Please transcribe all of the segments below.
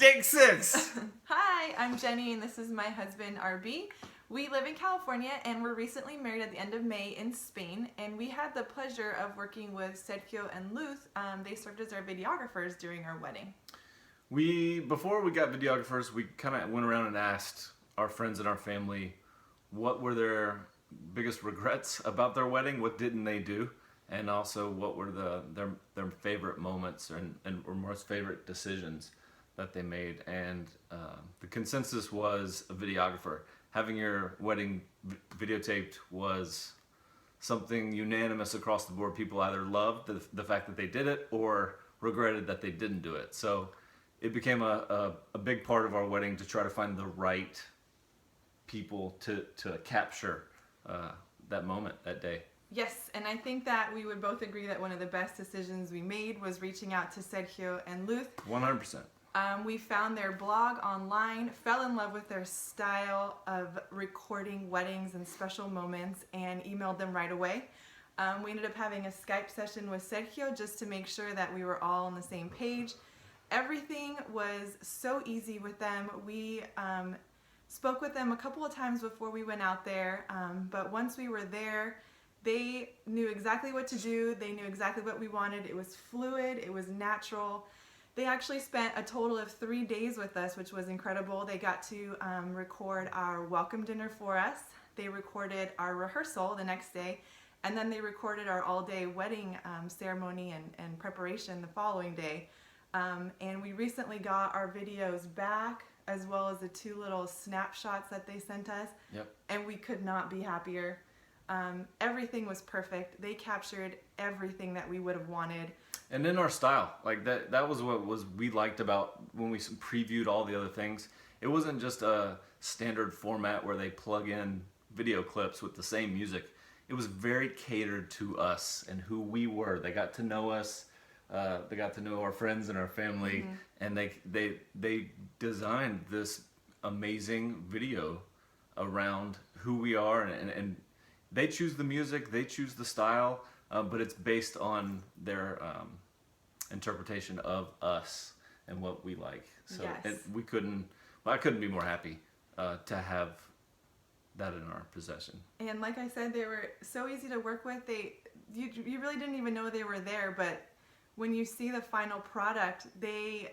Take 6! Hi, I'm Jenny and this is my husband RB. We live in California and were recently married at the end of May in Spain, and we had the pleasure of working with Sergio and Luz. They served as our videographers during our wedding. Before we got videographers, we kind of went around and asked our friends and our family what were their biggest regrets about their wedding, what didn't they do, and also what were their favorite moments or most favorite decisions that they made. And the consensus was a videographer. Having your wedding videotaped was something unanimous across the board. People either loved the fact that they did it or regretted that they didn't do it. So it became a big part of our wedding to try to find the right people to capture that moment, that day. Yes, and I think that we would both agree that one of the best decisions we made was reaching out to Sergio and Luz. 100%. We found their blog online, fell in love with their style of recording weddings and special moments, and emailed them right away. We ended up having a Skype session with Sergio just to make sure that we were all on the same page. Everything was so easy with them. We spoke with them a couple of times before we went out there, but once we were there, they knew exactly what to do. They knew exactly what we wanted. It was fluid. It was natural. They actually spent a total of 3 days with us, which was incredible. They got to record our welcome dinner for us. They recorded our rehearsal the next day, and then they recorded our all-day wedding ceremony and preparation the following day. And we recently got our videos back, as well as the 2 little snapshots that they sent us. Yep. And we could not be happier. Everything was perfect. They captured everything that we would have wanted. And in our style, like that was what we liked about when we previewed all the other things. It wasn't just a standard format where they plug in video clips with the same music. It was very catered to us and who we were. They got to know us. They got to know our friends and our family, and they designed this amazing video around who we are, and they choose the music, they choose the style, but it's based on their interpretation of us and what we like. So yes. I couldn't be more happy to have that in our possession. And like I said, they were so easy to work with. You really didn't even know they were there, but when you see the final product, they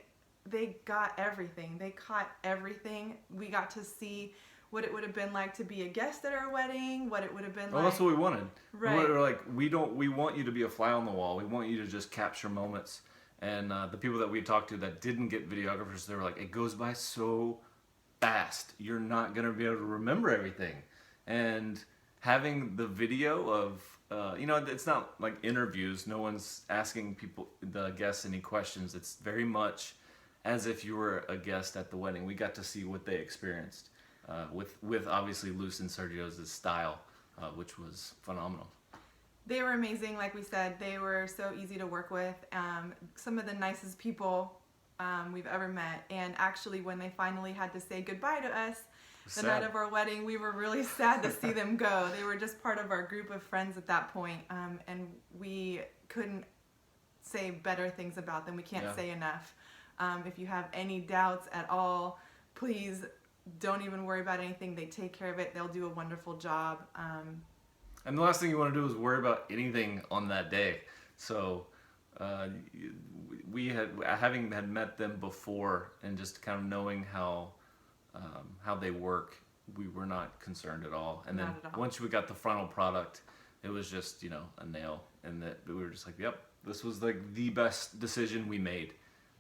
got everything. They caught everything. We got to see what it would have been like to be a guest at our wedding, what it would have been like. Well, that's what we wanted. Right. We're like, we want you to be a fly on the wall. We want you to just capture moments. And the people that we talked to that didn't get videographers, they were like, it goes by so fast. You're not going to be able to remember everything. And having the video of, it's not like interviews. No one's asking the guests any questions. It's very much as if you were a guest at the wedding. We got to see what they experienced with obviously Luz and Sergio's style, which was phenomenal. They were amazing, like we said. They were so easy to work with. Some of the nicest people we've ever met. And actually, when they finally had to say goodbye to us, the night of our wedding, we were really sad to see them go. They were just part of our group of friends at that point, and we couldn't say better things about them. We can't say enough. If you have any doubts at all, please don't even worry about anything. They take care of it. They'll do a wonderful job. And the last thing you want to do is worry about anything on that day. So having met them before and just kind of knowing how they work, we were not concerned at all. And then once we got the final product, it was just, a nail. And that we were just like, yep, this was like the best decision we made.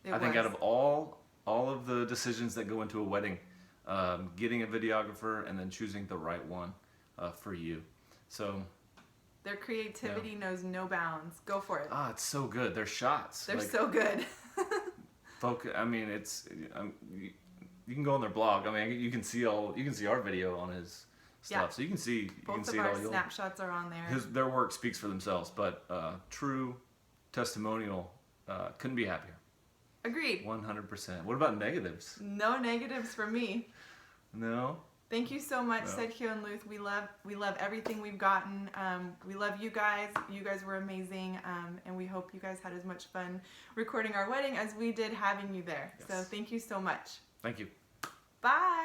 I think out of all of the decisions that go into a wedding, getting a videographer and then choosing the right one for you. So their creativity knows no bounds. Go for it. It's so good. Their shots. They're so good. You can go on their blog. I mean, you can see our video on his stuff. Yeah. So you can see Both it of all. our snapshots are on there. Their work speaks for themselves, but true testimonial. Couldn't be happier. Agreed. 100%. What about negatives? No negatives for me. No? Thank you so much, No. Sergio and Luth. We love everything we've gotten. We love you guys. You guys were amazing, and we hope you guys had as much fun recording our wedding as we did having you there. Yes. So thank you so much. Thank you. Bye.